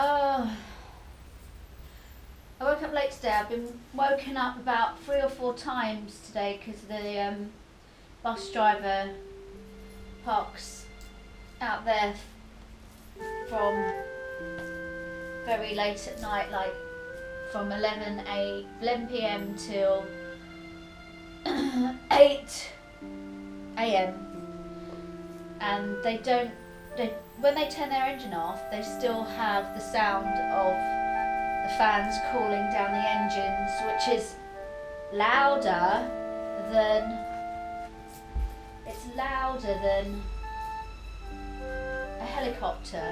I woke up late today. I've been woken up about 3 or 4 times today because the bus driver parks out there from very late at night, like from 11 p.m. till 8 a.m. and when they turn their engine off, they still have the sound of the fans cooling down the engines, which is louder than a helicopter,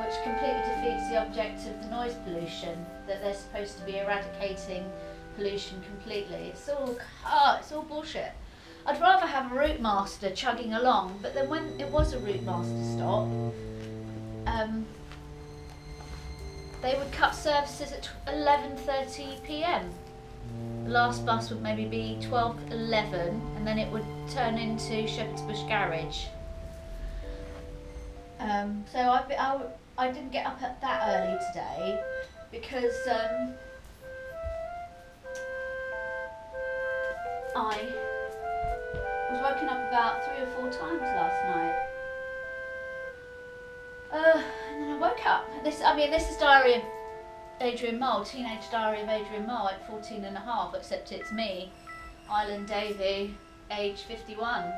which completely defeats the object of the noise pollution that they're supposed to be eradicating pollution completely. It's all bullshit. I'd rather have a route master chugging along, but then when it was a route master stop, they would cut services at 11:30 p.m. The last bus would maybe be 12:11, and then it would turn into Shepherd's Bush Garage. So I didn't get up at that early today because I was woken up about 3 or 4 times last night. And then I woke up. This is Diary of Adrian Mole, Teenage Diary of Adrian Mole at 14 and a half, except it's me, Island Davy, age 51.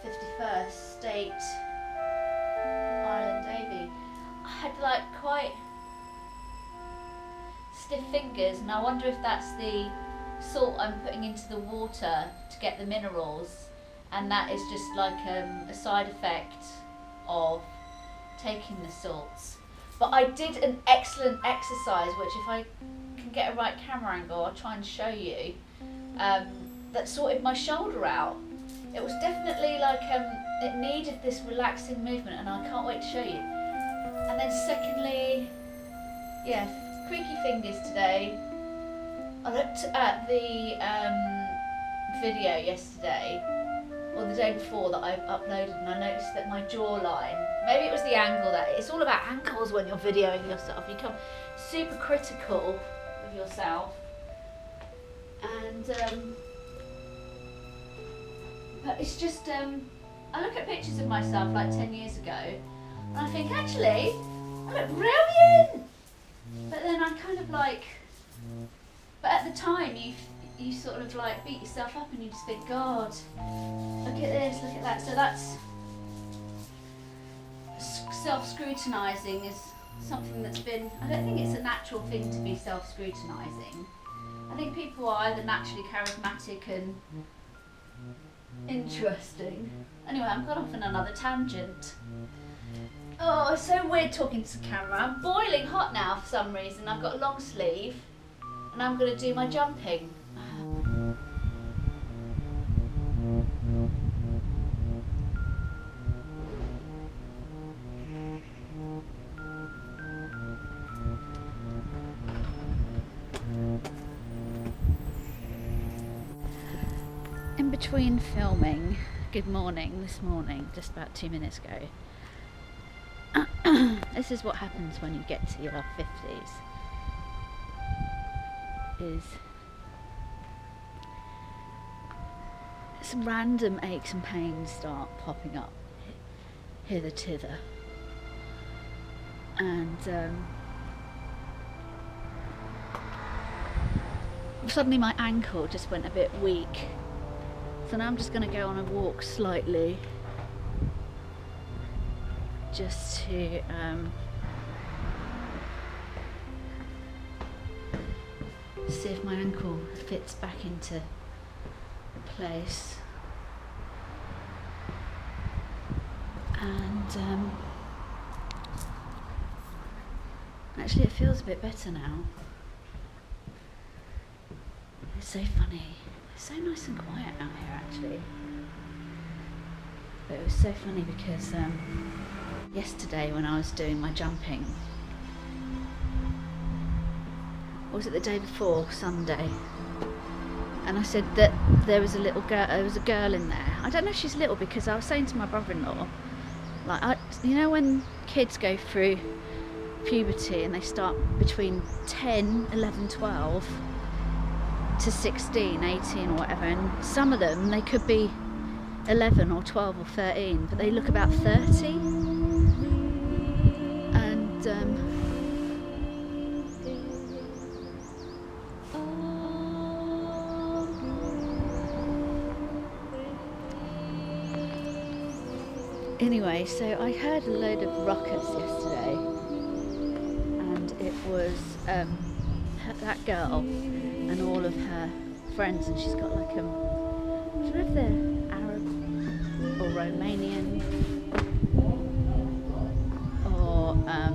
51st state, Island Davy. I had like quite stiff fingers, and I wonder if that's the salt I'm putting into the water to get the minerals, and that is just like a side effect of taking the salts. But I did an excellent exercise, which if I can get a right camera angle, I'll try and show you, that sorted my shoulder out. It was definitely like, it needed this relaxing movement, and I can't wait to show you. And then secondly, yeah, creaky fingers today. I looked at the video yesterday, or the day before, that I uploaded, and I noticed that my jawline, maybe it was the angle, that it's all about angles when you're videoing yourself. You become super critical of yourself, and but it's just, I look at pictures of myself like 10 years ago, and I think, actually, I look brilliant! But then I kind of like, but at the time you sort of like beat yourself up and you just think, God, look at this, look at that. So that's, self-scrutinising is something that's been, I don't think it's a natural thing to be self-scrutinising. I think people are either naturally charismatic and interesting. Anyway, I've gone off on another tangent. Oh, it's so weird talking to the camera. I'm boiling hot now for some reason. I've got a long sleeve and I'm going to do my jumping. In between filming Good Morning this morning, just about 2 minutes ago, this is what happens when you get to your 50s, is some random aches and pains start popping up hither tither, and suddenly my ankle just went a bit weak. So now I'm just going to go on a walk slightly, just to see if my ankle fits back into place. And actually it feels a bit better now. It's so funny. It's so nice and quiet out here actually. But it was so funny because yesterday when I was doing my jumping, or was it the day before, Sunday, and I said that there was a little girl, there was a girl in there. I don't know if she's little, because I was saying to my brother-in-law Like, you know when kids go through puberty and they start between 10, 11, 12 to 16, 18 or whatever, and some of them, they could be 11 or 12 or 13, but they look about 30. And anyway, so I heard a load of ruckus yesterday, and it was that girl and all of her friends, and she's got like I don't know if they're Arab or Romanian or I'm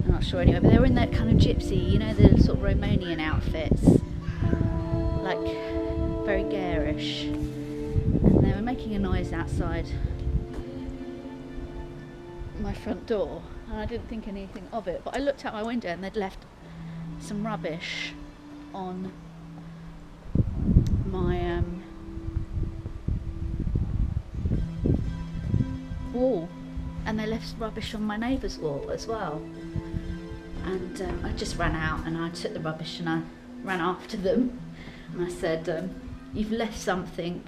not sure anyway, but they were in that kind of gypsy, you know, the sort of Romanian outfits, like very garish, and they were making a noise outside my front door, and I didn't think anything of it, but I looked out my window and they'd left some rubbish on my wall, and they left rubbish on my neighbour's wall as well, and I just ran out and I took the rubbish and I ran after them and I said, you've left something.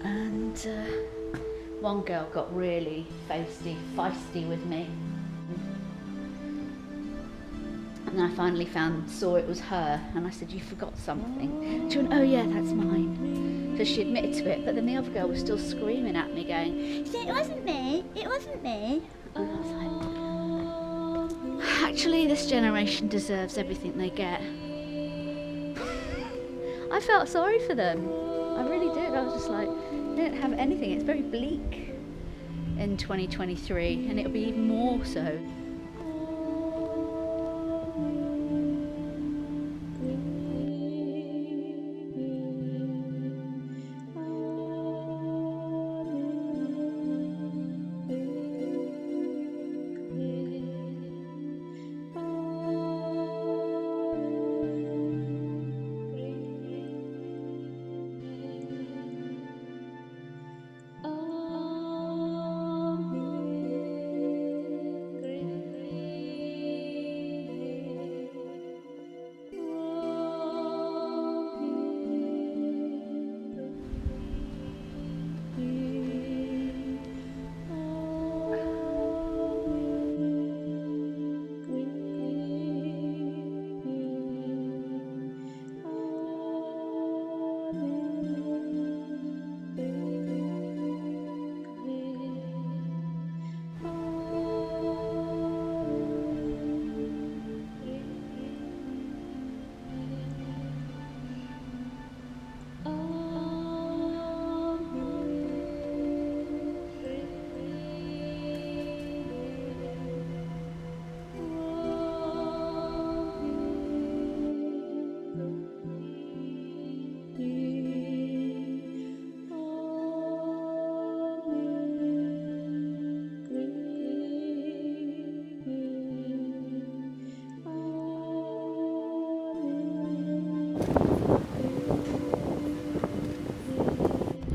And one girl got really feisty with me, and then I finally saw it was her, and I said, you forgot something. She went, oh yeah, that's mine. So she admitted to it, but then the other girl was still screaming at me going, it wasn't me, it wasn't me. And I was like, actually this generation deserves everything they get. I felt sorry for them, I really did. I was just like, they don't have anything. It's very bleak in 2023, and it'll be even more so.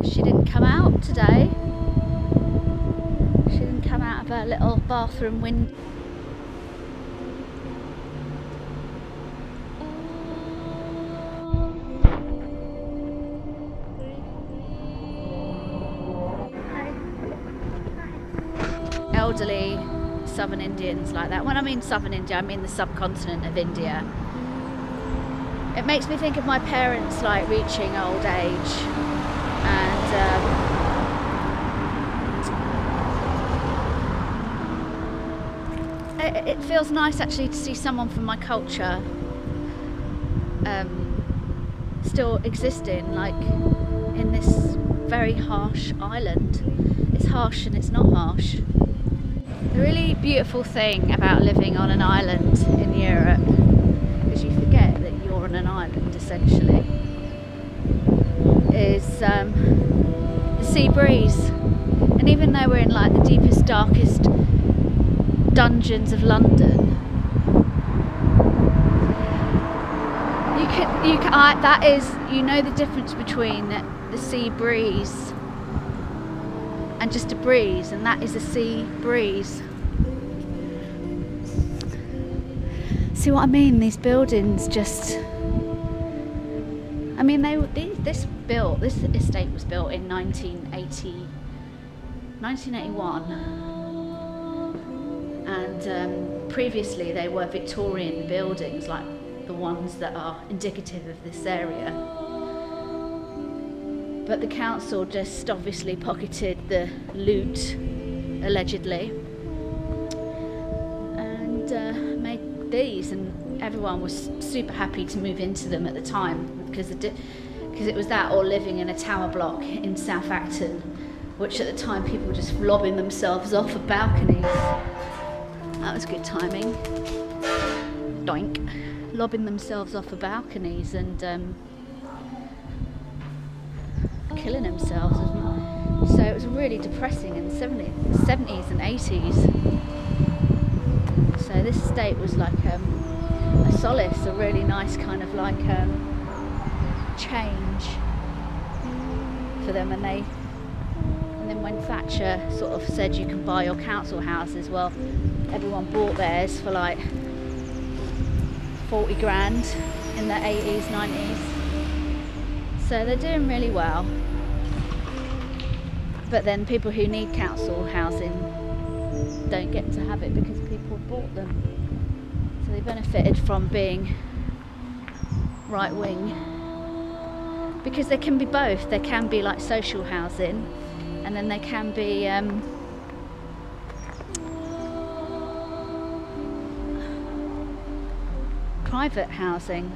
She didn't come out today. She didn't come out of her little bathroom window. Elderly southern Indians like that. When I mean southern India, I mean the subcontinent of India. It makes me think of my parents, like reaching old age, and it feels nice actually to see someone from my culture still existing, like in this very harsh island. It's harsh and it's not harsh. The really beautiful thing about living on an island in Europe is you forget that you're on an island essentially, is the sea breeze. And even though we're in like the deepest, darkest dungeons of London, that is, you know, the difference between the sea breeze and just a breeze, and that is a sea breeze. See what I mean? These buildings just, I mean, this estate was built in 1981, and previously they were Victorian buildings, like the ones that are indicative of this area. But the council just obviously pocketed the loot, allegedly, and made these, and everyone was super happy to move into them at the time, because it was that or living in a tower block in South Acton, which at the time people were just lobbing themselves off of balconies. That was good timing. Doink. Lobbing themselves off of balconies and killing themselves. So it was really depressing in the 70s and 80s. So this estate was like a solace, a really nice kind of like change for them. And then when Thatcher sort of said you can buy your council houses, well, everyone bought theirs for like 40 grand in the 80s, 90s. So they're doing really well. But then people who need council housing don't get to have it because people bought them. So they benefited from being right wing. Because they can be both. They can be like social housing, and then they can be private housing.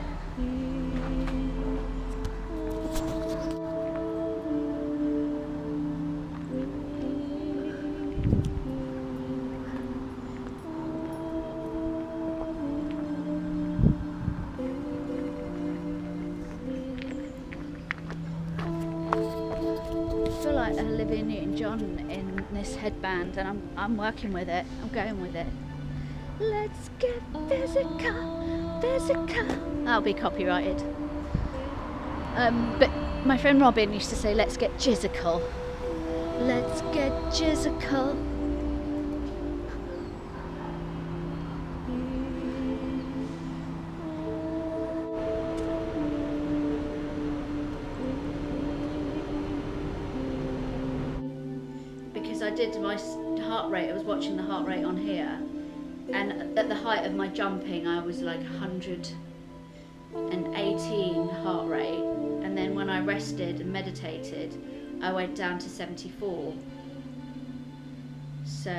Olivia Newton-John in this headband, and I'm working with it. I'm going with it. Let's get physical, physical. That'll be copyrighted. But my friend Robin used to say, let's get jizzical. Let's get jizzical. I did my heart rate, I was watching the heart rate on here, and at the height of my jumping I was like 118 heart rate, and then when I rested and meditated I went down to 74. So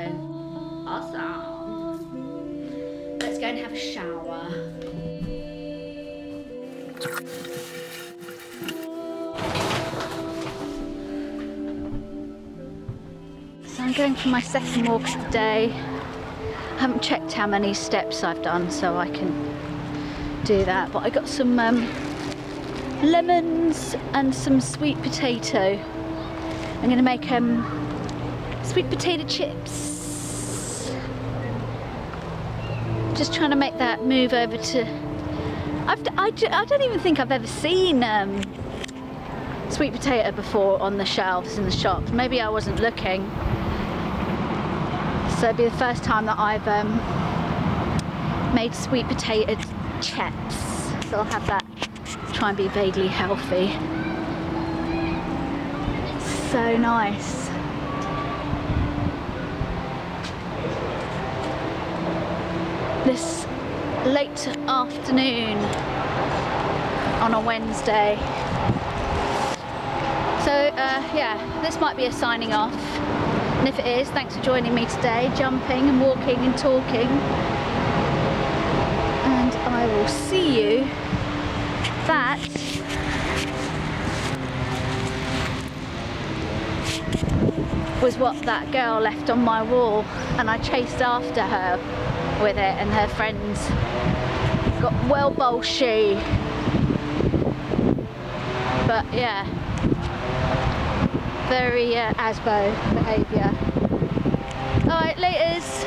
awesome. Let's go and have a shower. I'm going for my second walk of the day. I haven't checked how many steps I've done, so I can do that. But I got some lemons and some sweet potato. I'm going to make sweet potato chips. Just trying to make that move over to... I don't even think I've ever seen sweet potato before on the shelves in the shops. Maybe I wasn't looking. So it'll be the first time that I've made sweet potato chips. So I'll have that, try and be vaguely healthy. So nice. This late afternoon on a Wednesday. So yeah, this might be a signing off. And if it is, thanks for joining me today, jumping and walking and talking. And I will see you. That was what that girl left on my wall, and I chased after her with it, and her friends got well bolshy. But yeah, very Asbo behaviour. Alright, laters.